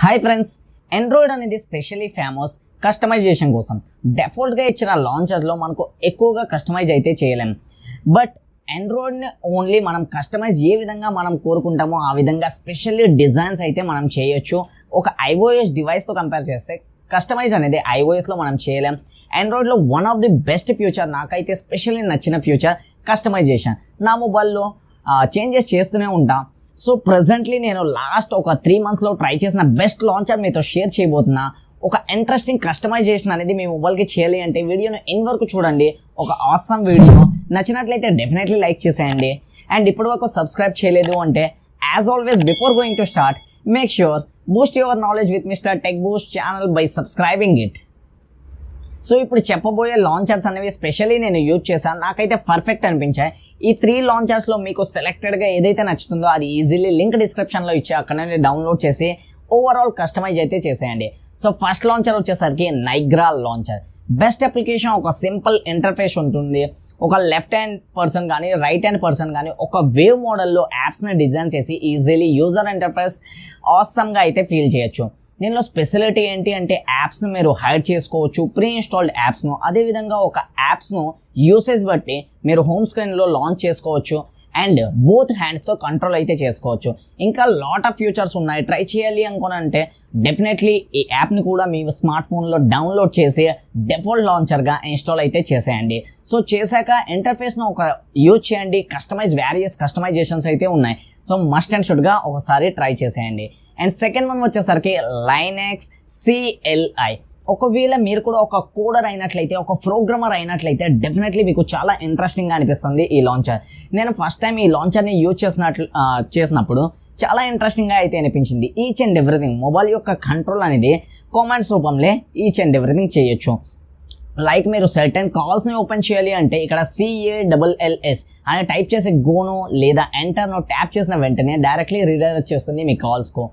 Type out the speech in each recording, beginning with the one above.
Hi friends, Android అనేది specially famous customization కోసం. డెఫాల్ట్గా ఇచ్చిన లాంచర్లో మనకు ఎక్కువగా కస్టమైజ్ అయితే చేయలేం. బట్ ఆండ్రాయిడ్ని ఓన్లీ మనం కస్టమైజ్ ఏ విధంగా మనం కోరుకుంటామో ఆ విధంగా స్పెషల్లీ డిజైన్స్ అయితే మనం చేయొచ్చు. ఒక iOS డివైస్తో కంపేర్ చేస్తే కస్టమైజ్ అనేది iOSలో మనం చేయలేం. ఆండ్రాయిడ్లో one of the best feature, నాకైతే స్పెషల్లీ నచ్చిన ఫ్యూచర్ కస్టమైజేషన్. నా మొబైల్లో చేంజెస్ చేస్తూనే ఉంటా. సో ప్రజెంట్లీ నేను లాస్ట్ ఒక 3 monthsలో ట్రై చేసిన బెస్ట్ లాంచర్ మీతో షేర్ చేయబోతున్నా. ఒక ఇంట్రెస్టింగ్ కస్టమైజేషన్ అనేది మీ మొబైల్కి చేయాలి అంటే వీడియోను ఎండ్ వరకు చూడండి. ఒక ఆసమ్ వీడియో నచ్చినట్లయితే డెఫినెట్లీ లైక్ చేసేయండి. అండ్ ఇప్పటివరకు సబ్స్క్రైబ్ చేయలేదు అంటే as always before going to start make sure Boost your knowledge with mister tech Boost channel by subscribing it. So ఇప్పుడు చెప్పబోయే లాంచర్స్ అనేవి స్పెషల్లీ నేను యూజ్ చేశాను, నాకైతే పర్ఫెక్ట్ అనిపించాయి. ఈ 3 లాంచర్స్లో మీకు సెలెక్టెడ్గా ఏదైతే నచ్చుతుందో అది ఈజీలీ లింక్ డిస్క్రిప్షన్లో ఇచ్చి అక్కడ నుండి డౌన్లోడ్ చేసి ఓవరాల్ కస్టమైజ్ అయితే చేసేయండి. సో ఫస్ట్ లాంచర్ వచ్చేసరికి నైగ్రా లాంచర్. బెస్ట్ అప్లికేషన్, ఒక సింపుల్ ఇంటర్ఫేస్ ఉంటుంది. ఒక లెఫ్ట్ హ్యాండ్ పర్సన్ కానీ రైట్ హ్యాండ్ పర్సన్ కానీ ఒక వేవ్ మోడల్లో యాప్స్ని డిజైన్ చేసి ఈజీలీ యూజర్ ఇంటర్ఫేస్ ఆసమ్గా అయితే ఫీల్ చేయొచ్చు. దీనిలో స్పెషాలిటీ ఏంటి అంటే యాప్స్ను మీరు హైడ్ చేసుకోవచ్చు, ప్రీ ఇన్స్టాల్డ్ యాప్స్ను. అదేవిధంగా ఒక యాప్స్ను యూసేజ్ బట్టి మీరు హోమ్ స్క్రీన్లో లాంచ్ చేసుకోవచ్చు అండ్ బోత్ హ్యాండ్స్తో కంట్రోల్ అయితే చేసుకోవచ్చు. ఇంకా లాట్ ఆఫ్ ఫ్యూచర్స్ ఉన్నాయి. ట్రై చేయాలి అనుకోనంటే డెఫినెట్లీ ఈ యాప్ని కూడా మీ స్మార్ట్ ఫోన్లో డౌన్లోడ్ చేసి డిఫాల్ట్ లాంచర్గా ఇన్స్టాల్ అయితే చేసేయండి. సో చేశాక ఇంటర్ఫేస్ను ఒక యూజ్ చేయండి. వేరియస్ కస్టమైజేషన్స్ అయితే ఉన్నాయి. సో మస్ట్ అండ్ షుడ్గా ఒకసారి ట్రై చేసేయండి. అండ్ సెకండ్ వన్ వచ్చేసరికి లైనెక్స్ CLI. ఒకవేళ మీరు కూడా ఒక కోడర్ అయినట్లయితే, ఒక ప్రోగ్రామర్ అయినట్లయితే డెఫినెట్లీ మీకు చాలా ఇంట్రెస్టింగ్గా అనిపిస్తుంది ఈ లాంచర్. నేను ఫస్ట్ టైం ఈ లాంచర్ని యూజ్ చేసినప్పుడు చాలా ఇంట్రెస్టింగ్గా అయితే అనిపించింది. ఈచ్ అండ్ ఎవ్రీథింగ్ మొబైల్ యొక్క కంట్రోల్ అనేది కామెంట్స్ రూపంలో ఈచ్ అండ్ ఎవ్రీథింగ్ చేయొచ్చు. లైక్ మీరు సర్టెన్ కాల్స్ని ఓపెన్ చేయాలి అంటే ఇక్కడ CALLS అని టైప్ చేసి గోనో లేదా ఎంటర్నో ట్యాప్ చేసిన వెంటనే డైరెక్ట్లీ రీడైరెక్ట్ చేస్తుంది మీ కాల్స్కు,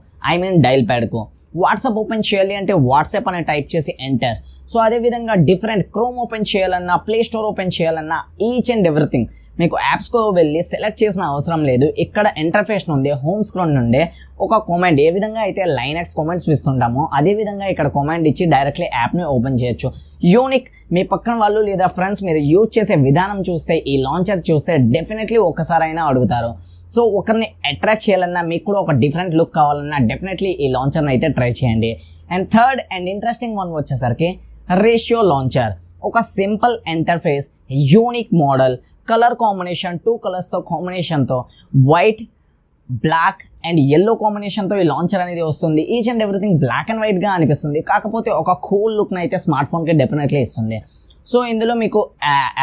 డైల్ ప్యాడ్కు. వాట్సాప్ ఓపెన్ చేయాలి అంటే వాట్సాప్ అని టైప్ చేసి ఎంటర్. సో అదేవిధంగా డిఫరెంట్ క్రోమ్ ఓపెన్ చేయాలన్నా, ప్లే స్టోర్ ఓపెన్ చేయాలన్నా ఈచ్ అండ్ ఎవ్రీథింగ్ మీకు యాప్స్కు వెళ్ళి సెలెక్ట్ చేసిన అవసరం లేదు. ఇక్కడ ఇంటర్ఫేస్ నుండి హోమ్ స్క్రీన్ నుండి ఒక కామెంట్, ఏ విధంగా అయితే లైనెక్స్ కామెంట్స్ ఇస్తుంటామో అదేవిధంగా ఇక్కడ కామెంట్ ఇచ్చి డైరెక్ట్లీ యాప్ని ఓపెన్ చేయొచ్చు. యూనిక్. మీ పక్కన వాళ్ళు లేదా ఫ్రెండ్స్ మీరు యూజ్ చేసే విధానం చూస్తే, ఈ లాంచర్ చూస్తే డెఫినెట్లీ ఒక్కసారైనా అడుగుతారు. సో ఒకరిని అట్రాక్ట్ చేయాలన్నా, మీకు కూడా ఒక డిఫరెంట్ లుక్ కావాలన్నా డెఫినెట్లీ ఈ లాంచర్ని అయితే ట్రై చేయండి. And third and interesting one వచ్చేసరికి రేషియో లాంచర్. ఒక simple interface, unique model, colour combination, 2 కలర్స్తో కాంబినేషన్తో, వైట్, బ్లాక్ అండ్ ఎల్లో కాంబినేషన్తో ఈ లాంచర్ అనేది వస్తుంది. Each and everything black and వైట్గా అనిపిస్తుంది, కాకపోతే ఒక కూల్ లుక్ని అయితే స్మార్ట్ ఫోన్కి డెఫినెట్లీ ఇస్తుంది. సో ఇందులో మీకు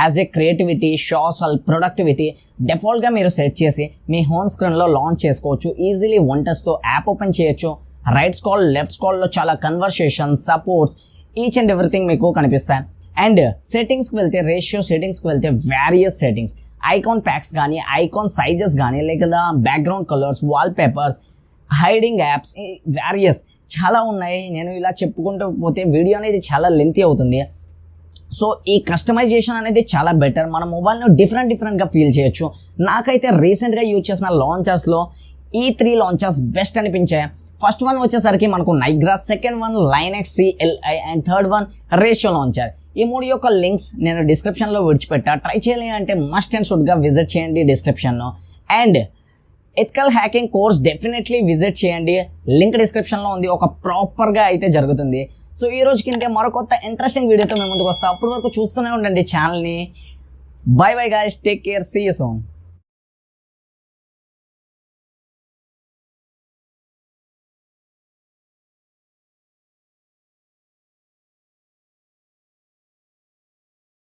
as a creativity, social, productivity డిఫాల్ట్గా మీరు సెట్ చేసి మీ హోమ్ స్క్రీన్లో లాంచ్ చేసుకోవచ్చు. ఈజీలీ వంటస్తో యాప్ ఓపెన్ చేయొచ్చు. రైట్ స్క్రాల్, లెఫ్ట్ స్క్రాల్లో చాలా conversation, supports, each and everything మీకు కనిపిస్తాయి. అండ్ సెట్టింగ్స్కి వెళ్తే, రేషియో సెట్టింగ్స్కి వెళ్తే వేరియస్ సెట్టింగ్స్, ఐకాన్ ప్యాక్స్ కానీ, ఐకాన్ సైజెస్ కానీ, లేదా background colours, wall papers, hiding apps, various చాలా ఉన్నాయి. నేను ఇలా చెప్పుకుంటూ పోతే వీడియో అనేది చాలా లెంతీ అవుతుంది. సో ఈ కస్టమైజేషన్ అనేది చాలా బెటర్. మన మొబైల్ను డిఫరెంట్గా ఫీల్ చేయొచ్చు. నాకైతే రీసెంట్గా యూజ్ చేసిన లాంచర్స్లో ఈ 3 లాంచర్స్ బెస్ట్ అనిపించాయి. ఫస్ట్ వన్ వచ్చేసరికి మనకు నైగ్రా, second one Linux CLI and third one ratio launcher. ఈ 3 యొక్క లింక్స్ నేను డిస్క్రిప్షన్లో విడిచిపెట్టా. ట్రై చేయాలి అంటే మస్ట్ అండ్ షుడ్గా విజిట్ చేయండి డిస్క్రిప్షన్లో. And ethical hacking course definitely visit చేయండి, లింక్ డిస్క్రిప్షన్లో ఉంది. ఒక ప్రాపర్గా అయితే జరుగుతుంది. సో ఈ రోజు కింద మరో కొత్త ఇంట్రెస్టింగ్ వీడియోతో మేము ముందుకు వస్తాం. అప్పటి వరకు చూస్తూనే ఉండండి ఛానల్ని. Bye bye guys, take care, see you soon.